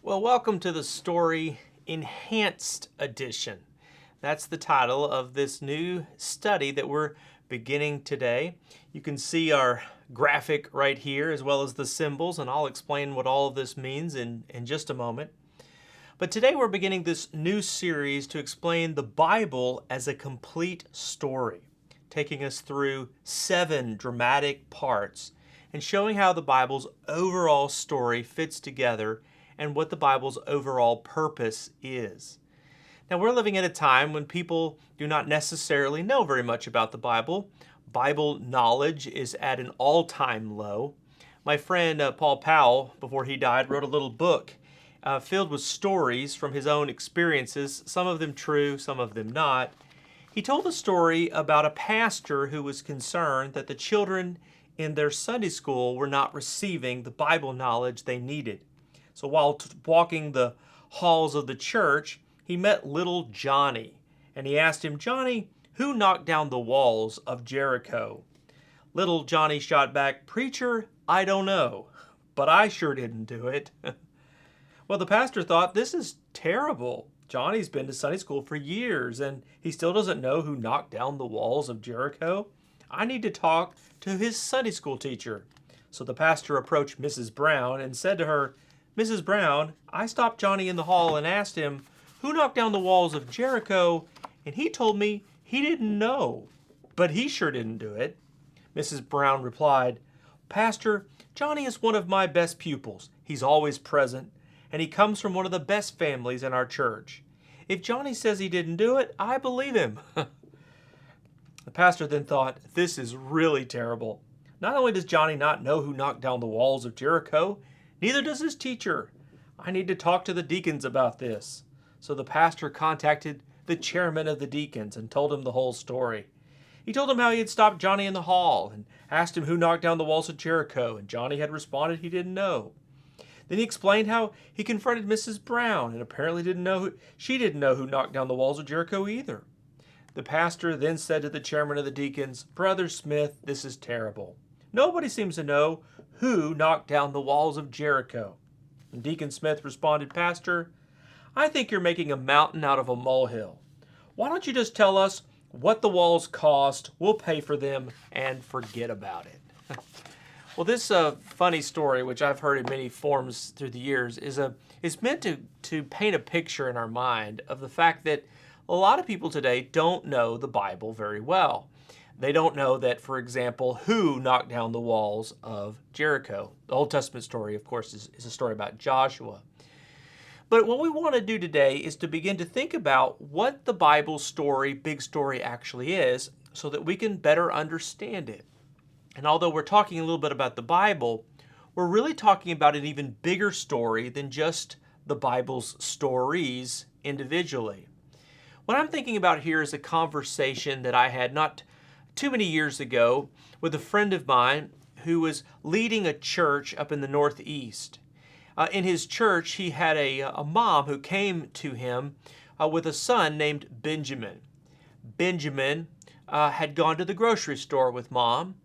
Well, welcome to the Story Enhanced Edition. That's the title of this new study that we're beginning today. You can see our graphic right here as well as the symbols, and I'll explain what all of this means in just a moment. But today we're beginning this new series to explain the Bible as a complete story, taking us through 7 dramatic parts and showing how the Bible's overall story fits together and what the Bible's overall purpose is. Now, we're living at a time when people do not necessarily know very much about the Bible. Bible knowledge is at an all-time low. My friend Paul Powell, before he died, wrote a little book filled with stories from his own experiences, some of them true, some of them not. He told a story about a pastor who was concerned that the children in their Sunday school were not receiving the Bible knowledge they needed. So while walking the halls of the church, he met little Johnny, and he asked him, "Johnny, who knocked down the walls of Jericho?" Little Johnny shot back, "Preacher, I don't know, but I sure didn't do it." Well, the pastor thought, this is terrible. Johnny's been to Sunday school for years, and he still doesn't know who knocked down the walls of Jericho. I need to talk to his Sunday school teacher. So the pastor approached Mrs. Brown and said to her, "Mrs. Brown, I stopped Johnny in the hall and asked him, who knocked down the walls of Jericho? And he told me he didn't know, but he sure didn't do it." Mrs. Brown replied, "Pastor, Johnny is one of my best pupils. He's always present, and he comes from one of the best families in our church. If Johnny says he didn't do it, I believe him." The pastor then thought, this is really terrible. Not only does Johnny not know who knocked down the walls of Jericho, neither does his teacher. I need to talk to the deacons about this. So the pastor contacted the chairman of the deacons and told him the whole story. He told him how he had stopped Johnny in the hall and asked him who knocked down the walls of Jericho, and Johnny had responded he didn't know. Then he explained how he confronted Mrs. Brown and apparently she didn't know who knocked down the walls of Jericho either. The pastor then said to the chairman of the deacons, "Brother Smith, this is terrible. Nobody seems to know who knocked down the walls of Jericho." And Deacon Smith responded, "Pastor, I think you're making a mountain out of a molehill. Why don't you just tell us what the walls cost, we'll pay for them, and forget about it." Well, this funny story, which I've heard in many forms through the years, is meant to paint a picture in our mind of the fact that a lot of people today don't know the Bible very well. They don't know that, for example, who knocked down the walls of Jericho. The Old Testament story, of course, is a story about Joshua. But what we want to do today is to begin to think about what the Bible story, big story, actually is so that we can better understand it. And although we're talking a little bit about the Bible, we're really talking about an even bigger story than just the Bible's stories individually. What I'm thinking about here is a conversation that I had not too many years ago with a friend of mine who was leading a church up in the Northeast. In his church, he had a mom who came to him with a son named Benjamin. Benjamin had gone to the grocery store with mom.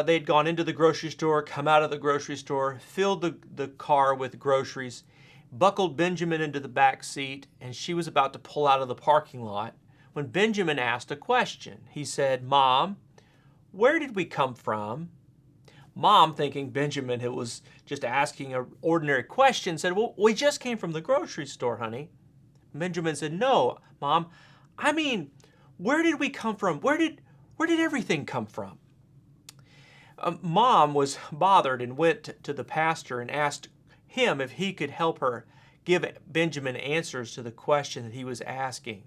They had gone into the grocery store, come out of the grocery store, filled the car with groceries, buckled Benjamin into the back seat, and she was about to pull out of the parking lot when Benjamin asked a question. He said, "Mom, where did we come from?" Mom, thinking Benjamin was just asking an ordinary question, said, "Well, we just came from the grocery store, honey." Benjamin said, "No, Mom, I mean, where did we come from? Where did everything come from?" Mom was bothered and went to the pastor and asked him if he could help her give Benjamin answers to the question that he was asking.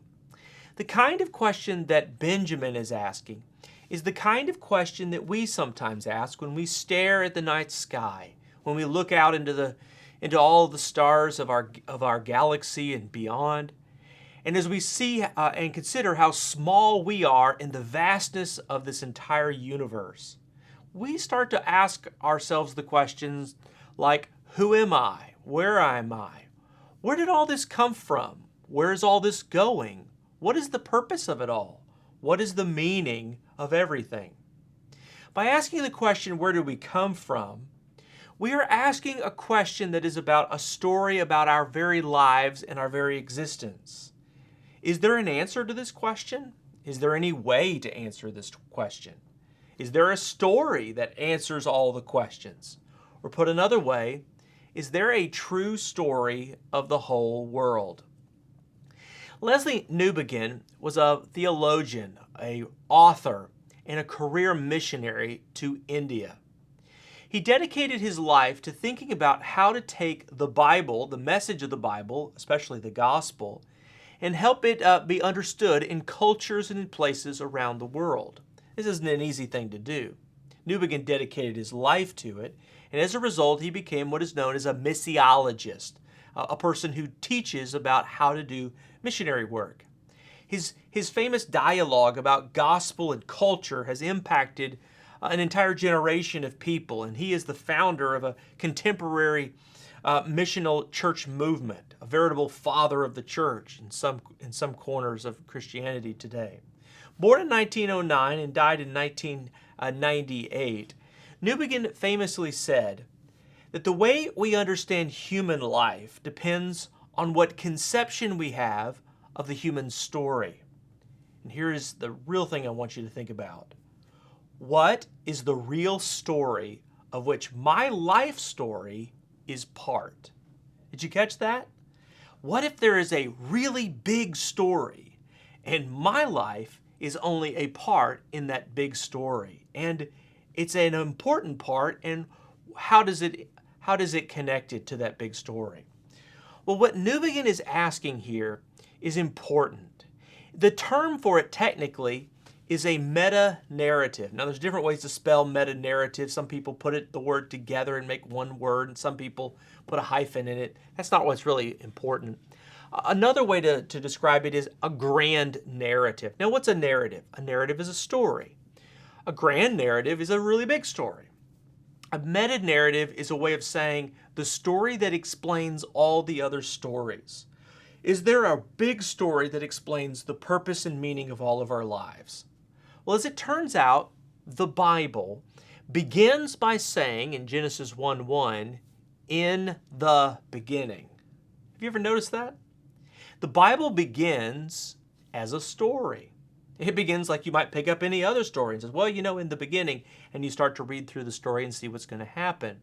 The kind of question that Benjamin is asking is the kind of question that we sometimes ask when we stare at the night sky, when we look out into all the stars of our galaxy and beyond. And as we see and consider how small we are in the vastness of this entire universe, we start to ask ourselves the questions like, who am I? Where am I? Where did all this come from? Where is all this going? What is the purpose of it all? What is the meaning of everything? By asking the question, where did we come from, We are asking a question that is about a story about our very lives and our very existence. Is there an answer to this question? Is there any way to answer this question? Is there a story that answers all the questions? Or put another way, is there a true story of the whole world? Lesslie Newbigin was a theologian, an author, and a career missionary to India. He dedicated his life to thinking about how to take the Bible, the message of the Bible, especially the gospel, and help it be understood in cultures and in places around the world. This isn't an easy thing to do. Newbigin dedicated his life to it, and as a result, he became what is known as a missiologist, a person who teaches about how to do missionary work. His famous dialogue about gospel and culture has impacted an entire generation of people, and he is the founder of a contemporary missional church movement, a veritable father of the church in some corners of Christianity today. Born in 1909 and died in 1998, Newbigin famously said that the way we understand human life depends on what conception we have of the human story. And here is the real thing I want you to think about. What is the real story of which my life story is part? Did you catch that? What if there is a really big story and my life is only a part in that big story? And it's an important part, and how does it connect it to that big story? Well, what Newbigin is asking here is important. The term for it technically is a meta-narrative. Now, there's different ways to spell meta-narrative. Some people put the word together and make one word, and some people put a hyphen in it. That's not what's really important. Another way to describe it is a grand narrative. Now, what's a narrative? A narrative is a story. A grand narrative is a really big story. A meta-narrative is a way of saying the story that explains all the other stories. Is there a big story that explains the purpose and meaning of all of our lives? Well, as it turns out, the Bible begins by saying in Genesis 1:1, "In the beginning." Have you ever noticed that? The Bible begins as a story. It begins like you might pick up any other story and says, well, in the beginning, and you start to read through the story and see what's going to happen.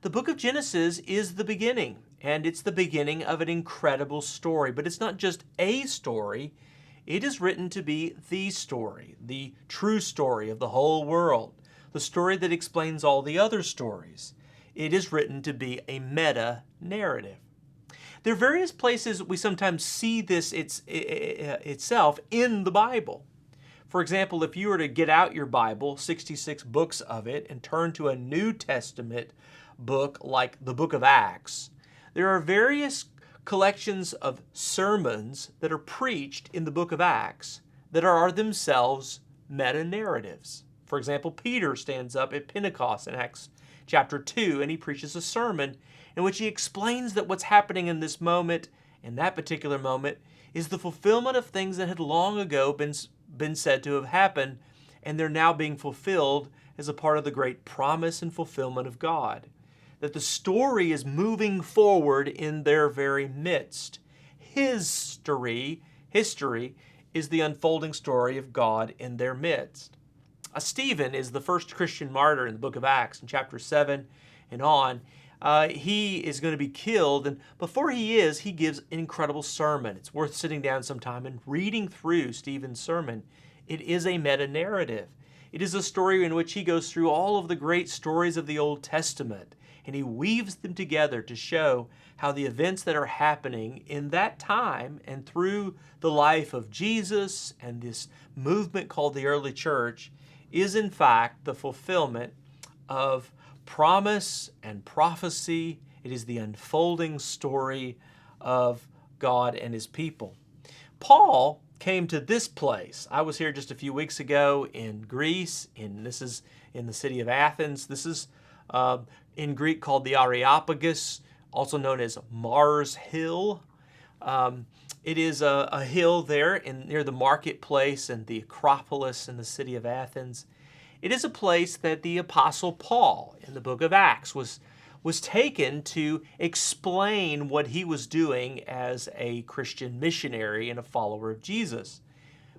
The book of Genesis is the beginning, and it's the beginning of an incredible story. But it's not just a story. It is written to be the story, the true story of the whole world, the story that explains all the other stories. It is written to be a meta-narrative. There are various places we sometimes see this itself in the Bible. For example, if you were to get out your Bible, 66 books of it, and turn to a New Testament book like the book of Acts, there are various collections of sermons that are preached in the book of Acts that are themselves meta-narratives. For example, Peter stands up at Pentecost in Acts chapter 2, and he preaches a sermon in which he explains that what's happening in this moment, in that particular moment, is the fulfillment of things that had long ago been said to have happened, and they're now being fulfilled as a part of the great promise and fulfillment of God. That the story is moving forward in their very midst. History is the unfolding story of God in their midst. Stephen is the first Christian martyr in the book of Acts in chapter 7 and on. He is going to be killed, and before he gives an incredible sermon. It's worth sitting down sometime and reading through Stephen's sermon. It is a meta-narrative. It is a story in which he goes through all of the great stories of the Old Testament, and he weaves them together to show how the events that are happening in that time and through the life of Jesus and this movement called the early church is in fact the fulfillment of promise and prophecy. It is the unfolding story of God and His people. Paul came to this place. I was here just a few weeks ago in Greece, and this is in the city of Athens. This is in Greek called the Areopagus, also known as Mars Hill. It is a hill there near the marketplace and the Acropolis in the city of Athens. It is a place that the Apostle Paul in the book of Acts was was taken to explain what he was doing as a Christian missionary and a follower of Jesus.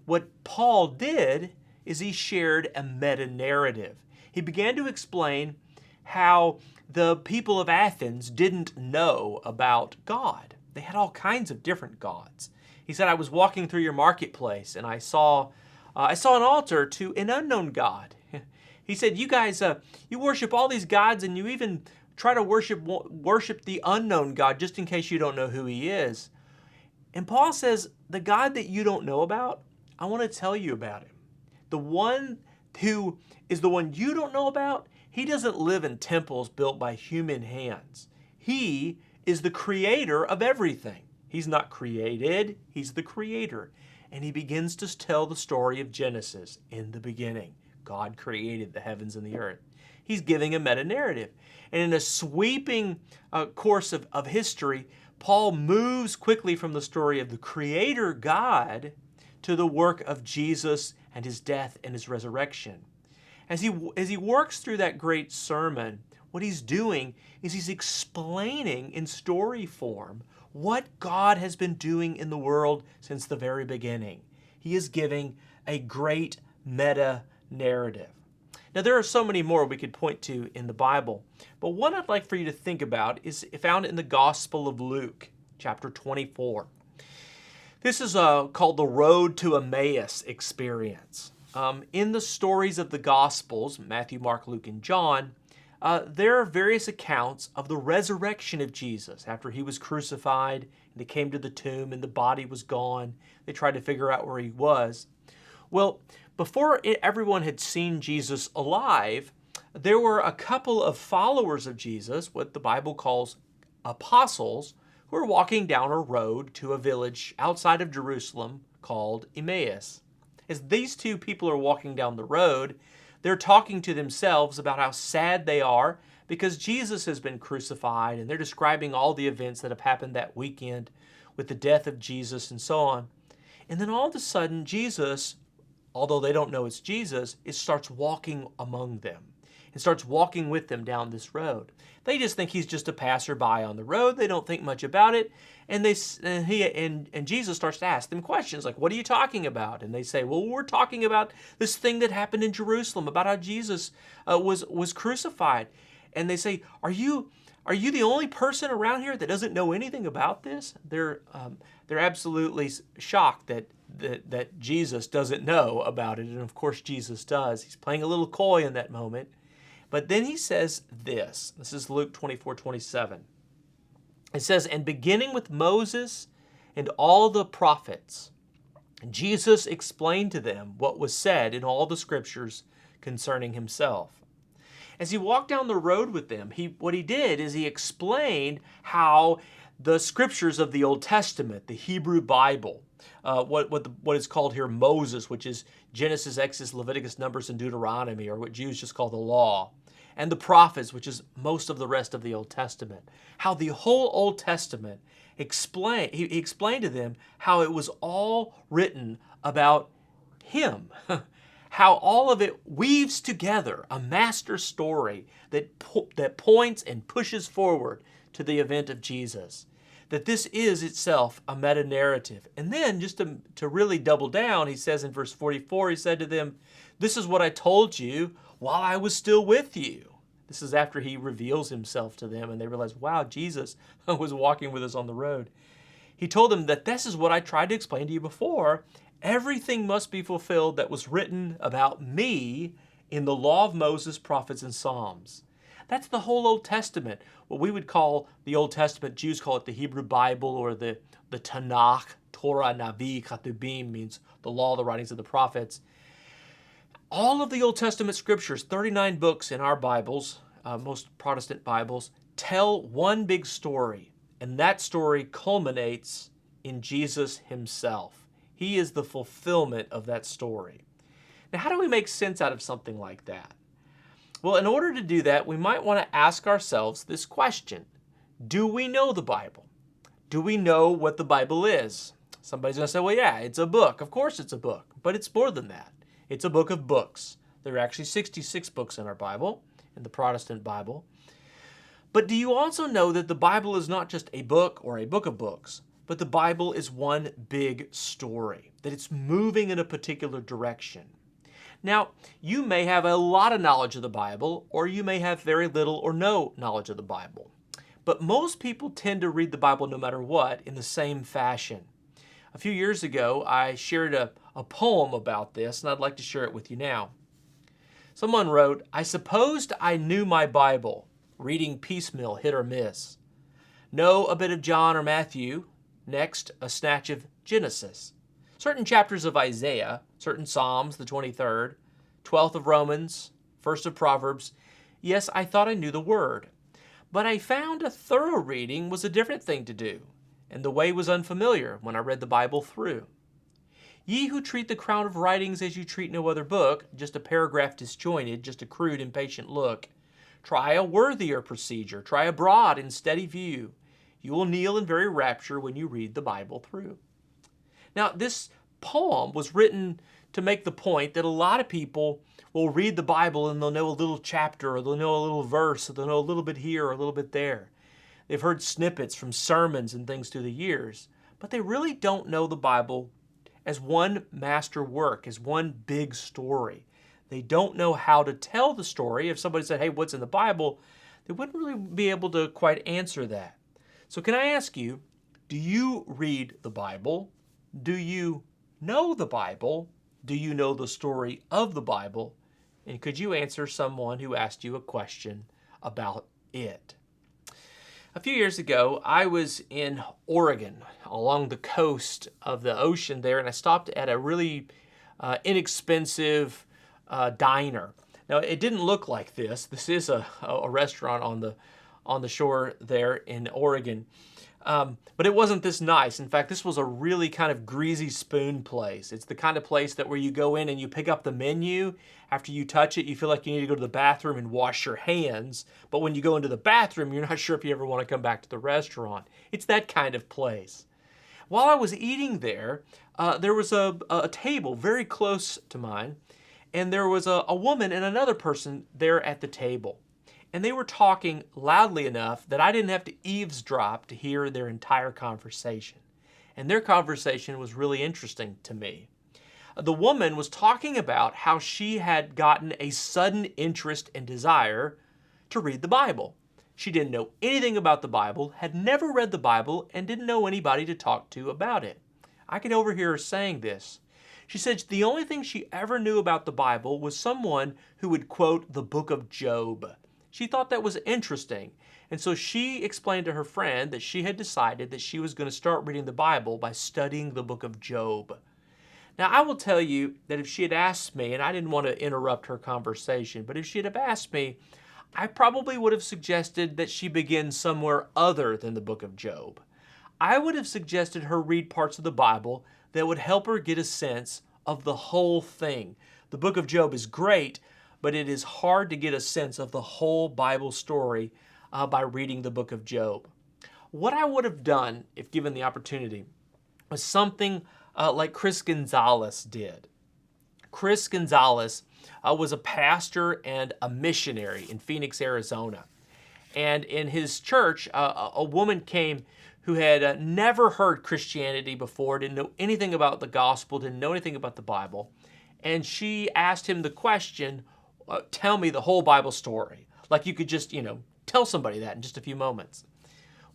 What Paul did is he shared a meta-narrative. He began to explain how the people of Athens didn't know about God. They had all kinds of different gods. He said, I was walking through your marketplace and I saw an altar to an unknown God. He said, you guys, you worship all these gods and you even try to worship the unknown God just in case you don't know who he is. And Paul says, the God that you don't know about, I want to tell you about him. The one who is the one you don't know about, he doesn't live in temples built by human hands. He is the creator of everything. He's not created, he's the creator. And he begins to tell the story of Genesis. In the beginning, God created the heavens and the earth. He's giving a meta-narrative. And in a sweeping course of history, Paul moves quickly from the story of the creator God to the work of Jesus and his death and his resurrection. As he works through that great sermon, what he's doing is he's explaining in story form what God has been doing in the world since the very beginning. He is giving a great meta-narrative. Now, there are so many more we could point to in the Bible, but one I'd like for you to think about is found in the Gospel of Luke, chapter 24. This is called the Road to Emmaus experience. In the stories of the Gospels, Matthew, Mark, Luke, and John, there are various accounts of the resurrection of Jesus after he was crucified, and they came to the tomb and the body was gone. They tried to figure out where he was. Well, before everyone had seen Jesus alive, there were a couple of followers of Jesus, what the Bible calls apostles, who were walking down a road to a village outside of Jerusalem called Emmaus. As these two people are walking down the road, they're talking to themselves about how sad they are because Jesus has been crucified, and they're describing all the events that have happened that weekend with the death of Jesus and so on. And then all of a sudden, Jesus, although they don't know it's Jesus, it starts walking among them and starts walking with them down this road. They just think he's just a passerby on the road. They don't think much about it. And Jesus starts to ask them questions like, what are you talking about? And they say, well, we're talking about this thing that happened in Jerusalem, about how Jesus was crucified. And they say, are you the only person around here that doesn't know anything about this? They're absolutely shocked that Jesus doesn't know about it. And of course, Jesus does. He's playing a little coy in that moment. But then he says this. This is Luke 24:27. It says, and beginning with Moses and all the prophets, Jesus explained to them what was said in all the scriptures concerning himself. As he walked down the road with them, what he did is he explained how the scriptures of the Old Testament, the Hebrew Bible, what is called here Moses, which is Genesis, Exodus, Leviticus, Numbers, and Deuteronomy, or what Jews just call the law, and the prophets, which is most of the rest of the Old Testament, how the whole Old Testament he explained to them how it was all written about him, how all of it weaves together a master story that points and pushes forward to the event of Jesus, that this is itself a meta-narrative. And then just to really double down, he says in verse 44, he said to them, this is what I told you while I was still with you. This is after he reveals himself to them and they realize, wow, Jesus was walking with us on the road. He told them that this is what I tried to explain to you before. Everything must be fulfilled that was written about me in the law of Moses, prophets, and Psalms. That's the whole Old Testament. What we would call the Old Testament, Jews call it the Hebrew Bible or the Tanakh, Torah, Navi, Ketubim, means the law, the writings of the prophets. All of the Old Testament scriptures, 39 books in our Bibles, most Protestant Bibles, tell one big story. And that story culminates in Jesus himself. He is the fulfillment of that story. Now, how do we make sense out of something like that? Well, in order to do that, we might want to ask ourselves this question. Do we know the Bible? Do we know what the Bible is? Somebody's going to say, well, yeah, it's a book. Of course it's a book, but it's more than that. It's a book of books. There are actually 66 books in our Bible, in the Protestant Bible. But do you also know that the Bible is not just a book or a book of books, but the Bible is one big story, that it's moving in a particular direction? Now, you may have a lot of knowledge of the Bible, or you may have very little or no knowledge of the Bible. But most people tend to read the Bible no matter what in the same fashion. A few years ago, I shared a poem about this, and I'd like to share it with you now. Someone wrote, "I supposed I knew my Bible, reading piecemeal, hit or miss. Know a bit of John or Matthew, next a snatch of Genesis. Certain chapters of Isaiah, certain Psalms, the 23rd, 12th of Romans, 1st of Proverbs. Yes, I thought I knew the Word. But I found a thorough reading was a different thing to do, and the way was unfamiliar when I read the Bible through. Ye who treat the crown of writings as you treat no other book, just a paragraph disjointed, just a crude, impatient look. Try a worthier procedure, try a broad and steady view. You will kneel in very rapture when you read the Bible through." Now, this poem was written to make the point that a lot of people will read the Bible and they'll know a little chapter, or they'll know a little verse, or they'll know a little bit here or a little bit there. They've heard snippets from sermons and things through the years, but they really don't know the Bible as one master work, as one big story. They don't know how to tell the story. If somebody said, "Hey, what's in the Bible?" they wouldn't really be able to quite answer that. So can I ask you, do you read the Bible? Do you know the Bible? Do you know the story of the Bible? And could you answer someone who asked you a question about it? A few years ago, I was in Oregon along the coast of the ocean there, and I stopped at a really inexpensive diner. Now, it didn't look like this. This is a restaurant on the shore there in Oregon. But it wasn't this nice. In fact, this was a really kind of greasy spoon place. It's the kind of place that where you go in and you pick up the menu. After you touch it, you feel like you need to go to the bathroom and wash your hands. But when you go into the bathroom, you're not sure if you ever want to come back to the restaurant. It's that kind of place. While I was eating there, there was a table very close to mine, and there was a woman and another person there at the table. And they were talking loudly enough that I didn't have to eavesdrop to hear their entire conversation. And their conversation was really interesting to me. The woman was talking about how she had gotten a sudden interest and desire to read the Bible. She didn't know anything about the Bible, had never read the Bible, and didn't know anybody to talk to about it. I could overhear her saying this. She said the only thing she ever knew about the Bible was someone who would quote the book of Job. She thought that was interesting, and so she explained to her friend that she had decided that she was going to start reading the Bible by studying the book of Job. Now, I will tell you that if she had asked me, and I didn't want to interrupt her conversation, but if she'd have asked me, I probably would have suggested that she begin somewhere other than the book of Job. I would have suggested her read parts of the Bible that would help her get a sense of the whole thing. The book of Job is great, but it is hard to get a sense of the whole Bible story by reading the book of Job. What I would have done, if given the opportunity, was something like Chris Gonzalez did. Chris Gonzalez was a pastor and a missionary in Phoenix, Arizona. And in his church, a woman came who had never heard Christianity before, didn't know anything about the gospel, didn't know anything about the Bible. And she asked him the question, tell me the whole Bible story. Like you could just, tell somebody that in just a few moments.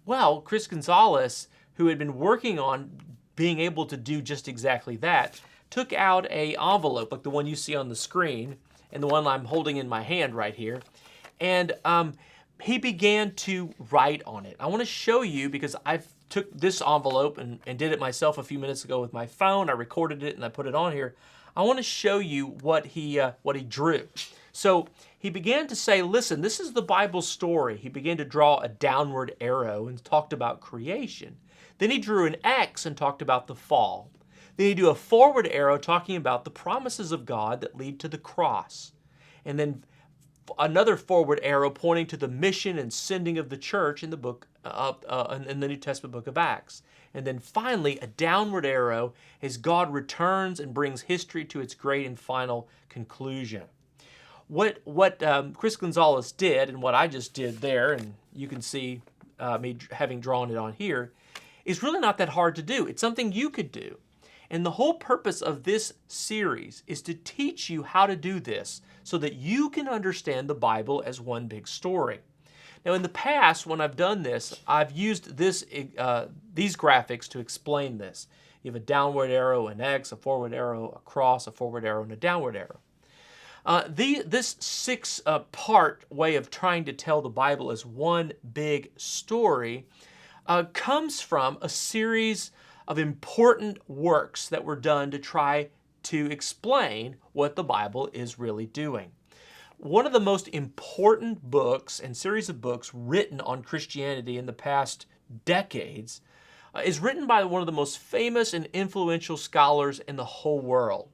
Well, Chris Gonzalez, who had been working on being able to do just exactly that, took out an envelope like the one you see on the screen and the one I'm holding in my hand right here. And he began to write on it. I want to show you because I took this envelope and did it myself a few minutes ago with my phone. I recorded it and I put it on here. I want to show you what he drew. So he began to say, listen, this is the Bible story. He began to draw a downward arrow and talked about creation. Then he drew an X and talked about the fall. Then he drew a forward arrow talking about the promises of God that lead to the cross. And then another forward arrow pointing to the mission and sending of the church in the book in the New Testament book of Acts. And then finally, a downward arrow as God returns and brings history to its great and final conclusion. What Chris Gonzalez did, and what I just did there, and you can see me having drawn it on here, is really not that hard to do. It's something you could do. And the whole purpose of this series is to teach you how to do this so that you can understand the Bible as one big story. Now, in the past, when I've done this, I've used these graphics to explain this. You have a downward arrow, an X, a forward arrow, a cross, a forward arrow, and a downward arrow. This six-part way of trying to tell the Bible as one big story comes from a series of important works that were done to try to explain what the Bible is really doing. One of the most important books and series of books written on Christianity in the past decades is written by one of the most famous and influential scholars in the whole world.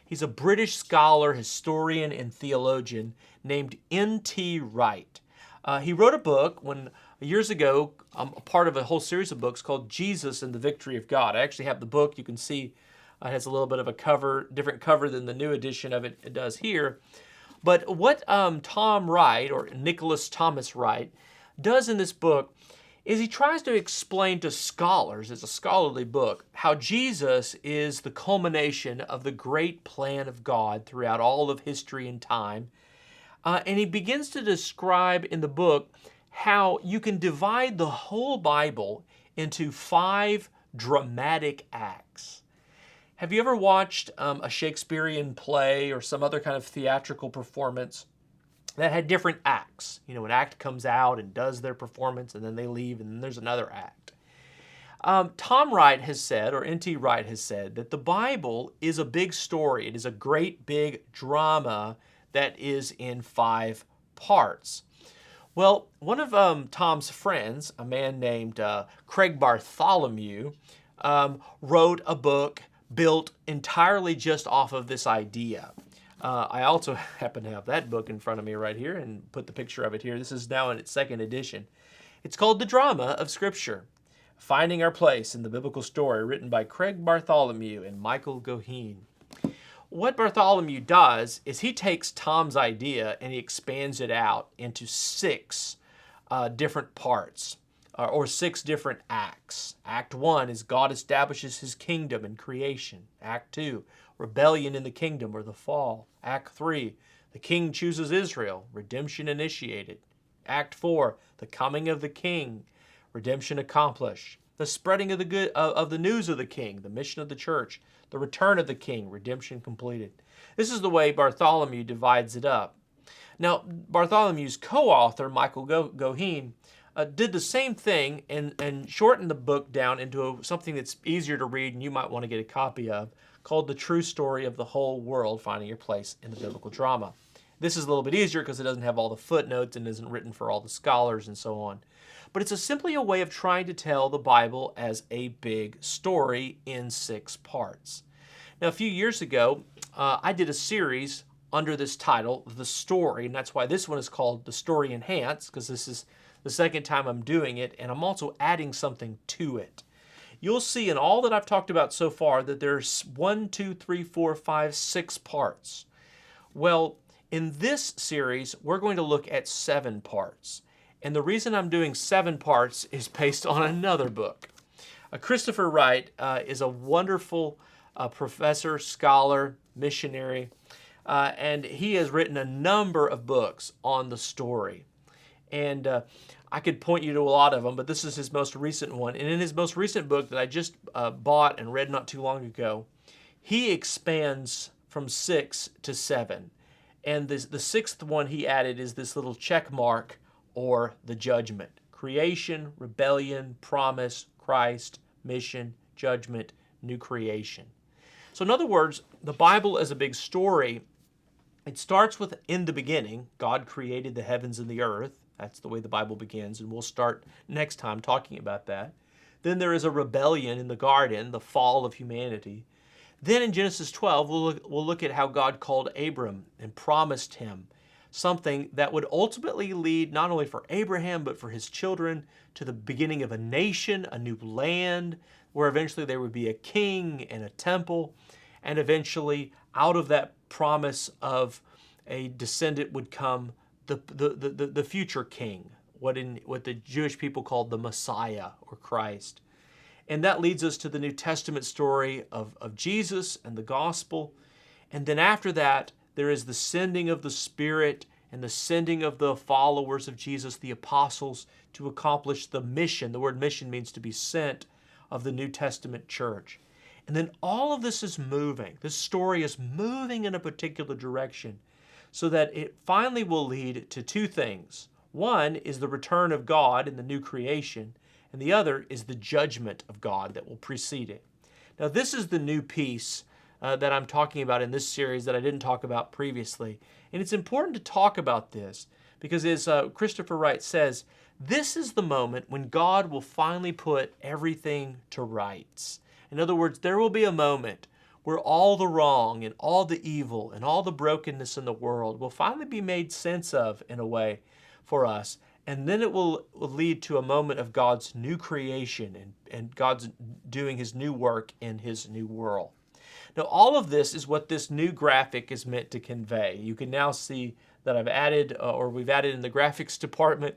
He's a British scholar, historian, and theologian named N.T. Wright. He wrote a book years ago, a part of a whole series of books called Jesus and the Victory of God. I actually have the book. You can see it has a little bit of a different cover than the new edition of it does here. But what Tom Wright, or Nicholas Thomas Wright, does in this book is he tries to explain to scholars, it's a scholarly book, how Jesus is the culmination of the great plan of God throughout all of history and time. And he begins to describe in the book how you can divide the whole Bible into 5 dramatic acts. Have you ever watched a Shakespearean play or some other kind of theatrical performance that had different acts? You know, an act comes out and does their performance, and then they leave, and then there's another act. Tom Wright has said, or N.T. Wright has said, that the Bible is a big story. It is a great big drama that is in 5 parts. Well, one of Tom's friends, a man named Craig Bartholomew, wrote a book built entirely just off of this idea. I also happen to have that book in front of me right here and put the picture of it here. This is now in its 2nd edition. It's called The Drama of Scripture, Finding Our Place in the Biblical Story, written by Craig Bartholomew and Michael Goheen. What Bartholomew does is he takes Tom's idea and he expands it out into 6 different parts, or 6 different acts. Act 1 is God establishes his kingdom in creation. Act 2, rebellion in the kingdom or the fall. Act 3, the king chooses Israel, redemption initiated. Act 4, the coming of the king, redemption accomplished. The spreading of the news of the king, the mission of the church. The return of the king, redemption completed. This is the way Bartholomew divides it up. Now, Bartholomew's co-author, Michael Goheen, did the same thing and shortened the book down into something that's easier to read and you might want to get a copy of, called The True Story of the Whole World, Finding Your Place in the Biblical Drama. This is a little bit easier because it doesn't have all the footnotes and isn't written for all the scholars and so on. But it's simply a way of trying to tell the Bible as a big story in 6 parts. Now, a few years ago, I did a series under this title, The Story, and that's why this one is called The Story Enhanced, because this is the 2nd time I'm doing it, and I'm also adding something to it. You'll see in all that I've talked about so far that there's 6 parts. Well, in this series, we're going to look at 7 parts. And the reason I'm doing 7 parts is based on another book. Christopher Wright is a wonderful professor, scholar, missionary, and he has written a number of books on the story. And I could point you to a lot of them, but this is his most recent one. And in his most recent book that I just bought and read not too long ago, he expands from 6 to 7. And the 6th one he added is this little check mark, or the judgment. Creation, rebellion, promise, Christ, mission, judgment, new creation. So in other words, the Bible is a big story. It starts with in the beginning, God created the heavens and the earth. That's the way the Bible begins, and we'll start next time talking about that. Then there is a rebellion in the garden, the fall of humanity. Then in Genesis 12, we'll look at how God called Abram and promised him something that would ultimately lead not only for Abraham, but for his children to the beginning of a nation, a new land, where eventually there would be a king and a temple, and eventually out of that promise of a descendant would come, the future king, what the Jewish people called the Messiah or Christ. And that leads us to the New Testament story of Jesus and the gospel. And then after that, there is the sending of the Spirit and the sending of the followers of Jesus, the apostles, to accomplish the mission. The word mission means to be sent, of the New Testament church. And then all of this is moving. This story is moving in a particular direction so that it finally will lead to two things. One is the return of God in the new creation, and the other is the judgment of God that will precede it. Now, this is the new piece that I'm talking about in this series that I didn't talk about previously. And it's important to talk about this because, as Christopher Wright says, this is the moment when God will finally put everything to rights. In other words, there will be a moment where all the wrong and all the evil and all the brokenness in the world will finally be made sense of in a way for us. And then it will lead to a moment of God's new creation and God's doing his new work in his new world. Now, all of this is what this new graphic is meant to convey. You can now see that I've added, or we've added in the graphics department,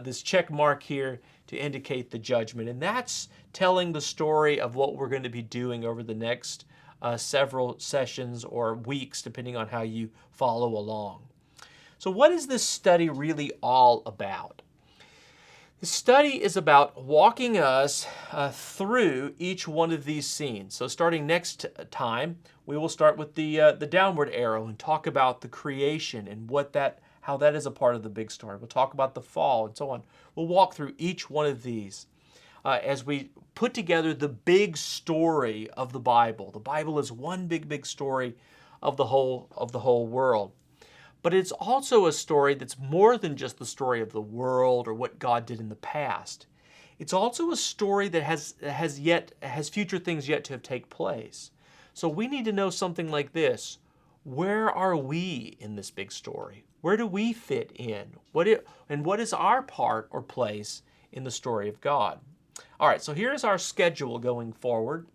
this check mark here to indicate the judgment. And that's telling the story of what we're going to be doing over the next several sessions or weeks, depending on how you follow along. So what is this study really all about? The study is about walking us through each one of these scenes. So starting next time, we will start with the downward arrow and talk about the creation and how that is a part of the big story. We'll talk about the fall and so on. We'll walk through each one of these as we put together the big story of the Bible. The Bible is one big story of the whole world. But it's also a story that's more than just the story of the world or what God did in the past. It's also a story that has future things yet to take place. So we need to know something like this. Where are we in this big story? Where do we fit in? What is our part or place in the story of God? All right, so here's our schedule going forward.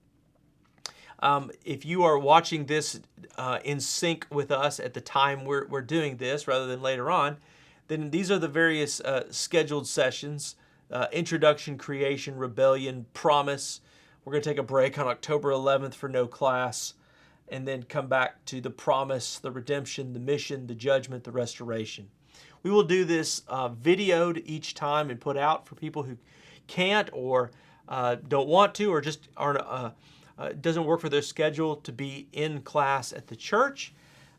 If you are watching this in sync with us at the time we're doing this rather than later on, then these are the various scheduled sessions: Introduction, Creation, Rebellion, Promise. We're going to take a break on October 11th for no class, and then come back to the Promise, the Redemption, the Mission, the Judgment, the Restoration. We will do this videoed each time and put out for people who can't or don't want to, or just aren't doesn't work for their schedule to be in class at the church.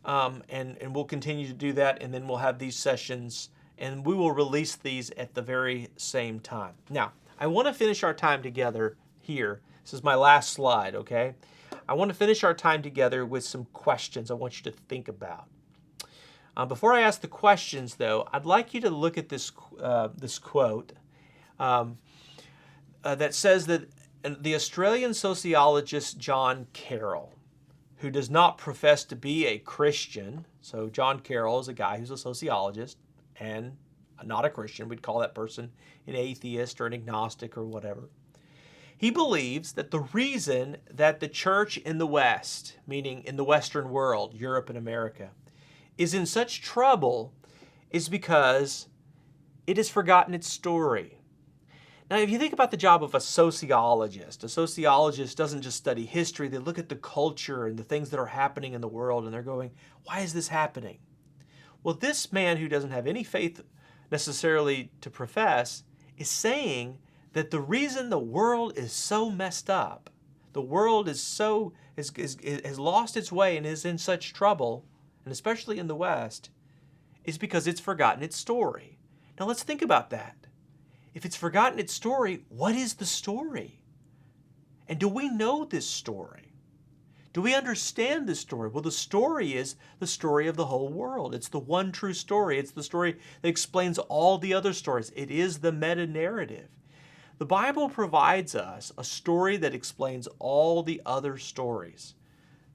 And we'll continue to do that, and then we'll have these sessions, and we will release these at the very same time. Now, I want to finish our time together here. This is my last slide, okay? I want to finish our time together with some questions I want you to think about. Before I ask the questions, though, I'd like you to look at this quote that says that the Australian sociologist John Carroll, who does not profess to be a Christian, so John Carroll is a guy who's a sociologist and not a Christian. We'd call that person an atheist or an agnostic or whatever. He believes that the reason that the church in the West, meaning in the Western world, Europe and America, is in such trouble is because it has forgotten its story. Now, if you think about the job of a sociologist doesn't just study history. They look at the culture and the things that are happening in the world, and they're going, why is this happening? Well, this man who doesn't have any faith necessarily to profess is saying that the reason the world is so messed up, the world has lost its way and is in such trouble, and especially in the West, is because it's forgotten its story. Now, let's think about that. If it's forgotten its story, what is the story? And do we know this story? Do we understand this story? Well, the story is the story of the whole world. It's the one true story. It's the story that explains all the other stories. It is the meta-narrative. The Bible provides us a story that explains all the other stories.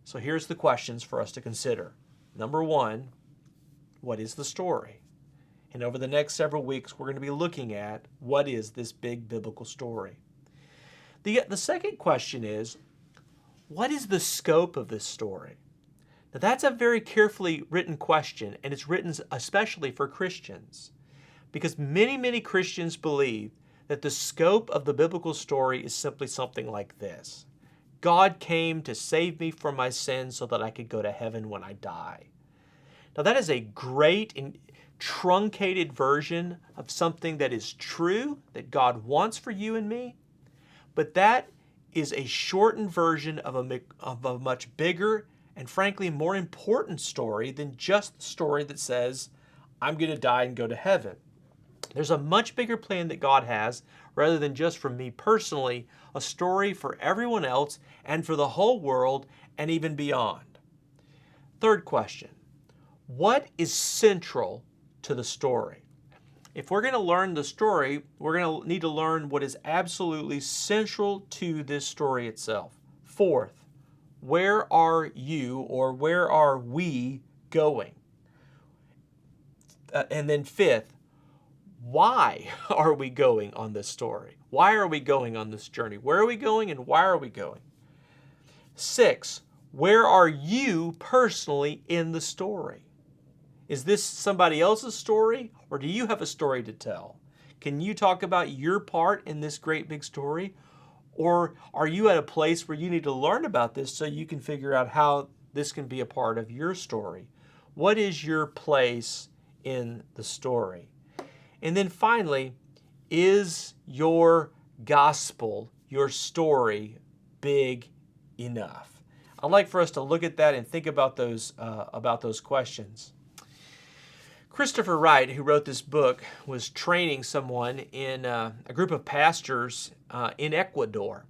So here's the questions for us to consider. Number one, what is the story? And over the next several weeks, we're going to be looking at what is this big biblical story. The second question is, what is the scope of this story? Now, that's a very carefully written question, and it's written especially for Christians, because many, many Christians believe that the scope of the biblical story is simply something like this. God came to save me from my sins so that I could go to heaven when I die. Now, that is a great and truncated version of something that is true, that God wants for you and me, but that is a shortened version of a much bigger and frankly more important story than just the story that says, I'm going to die and go to heaven. There's a much bigger plan that God has, rather than just for me personally, a story for everyone else and for the whole world and even beyond. Third question, what is central to the story? If we're going to learn the story, we're going to need to learn what is absolutely central to this story itself. Fourth, where are you or where are we going? And then fifth, why are we going on this story? Why are we going on this journey? Where are we going and why are we going? Six, where are you personally in the story? Is this somebody else's story, or do you have a story to tell? Can you talk about your part in this great big story? Or are you at a place where you need to learn about this so you can figure out how this can be a part of your story? What is your place in the story? And then finally, is your gospel, your story, big enough? I'd like for us to look at that and think about those questions. Christopher Wright, who wrote this book, was training someone in a group of pastors in Ecuador.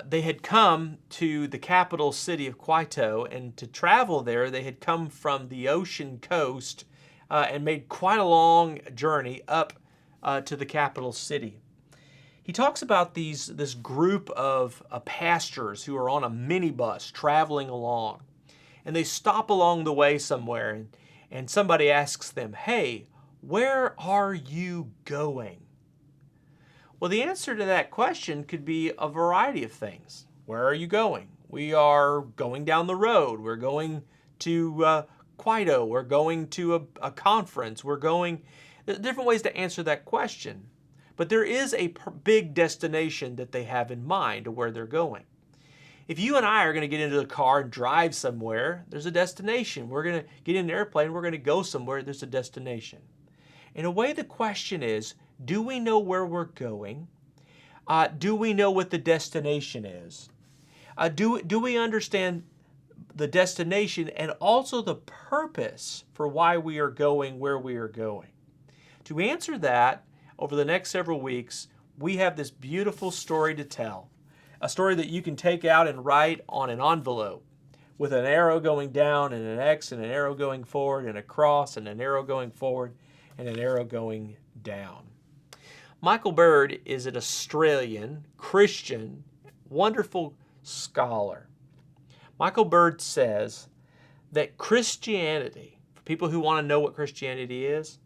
They had come to the capital city of Quito, and to travel there, they had come from the ocean coast and made quite a long journey up to the capital city. He talks about this group of pastors who are on a minibus traveling along, and they stop along the way somewhere, and somebody asks them, hey, where are you going? Well, the answer to that question could be a variety of things. Where are you going? We are going down the road. We're going to Quito. We're going to a conference. We're going... There are different ways to answer that question. But there is a big destination that they have in mind of where they're going. If you and I are going to get into the car and drive somewhere, there's a destination. We're going to get in an airplane, we're going to go somewhere, there's a destination. In a way, the question is, do we know where we're going? Do we know what the destination is? Do we understand the destination and also the purpose for why we are going where we are going? To answer that, over the next several weeks, we have this beautiful story to tell. A story that you can take out and write on an envelope with an arrow going down and an X and an arrow going forward and a cross and an arrow going forward and an arrow going down. Michael Bird is an Australian Christian, wonderful scholar. Michael Bird says that Christianity, for people who want to know what Christianity is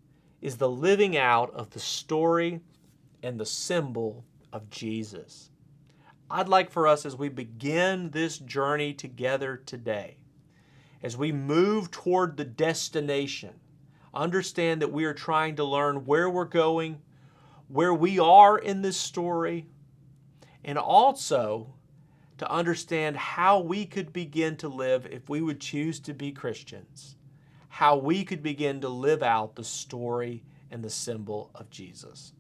the living out of the story and the symbol of Jesus. I'd like for us, as we begin this journey together today, as we move toward the destination, understand that we are trying to learn where we're going, where we are in this story, and also to understand how we could begin to live if we would choose to be Christians, how we could begin to live out the story and the symbol of Jesus.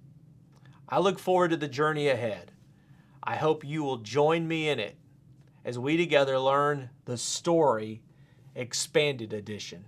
I look forward to the journey ahead. I hope you will join me in it as we together learn the story, expanded edition.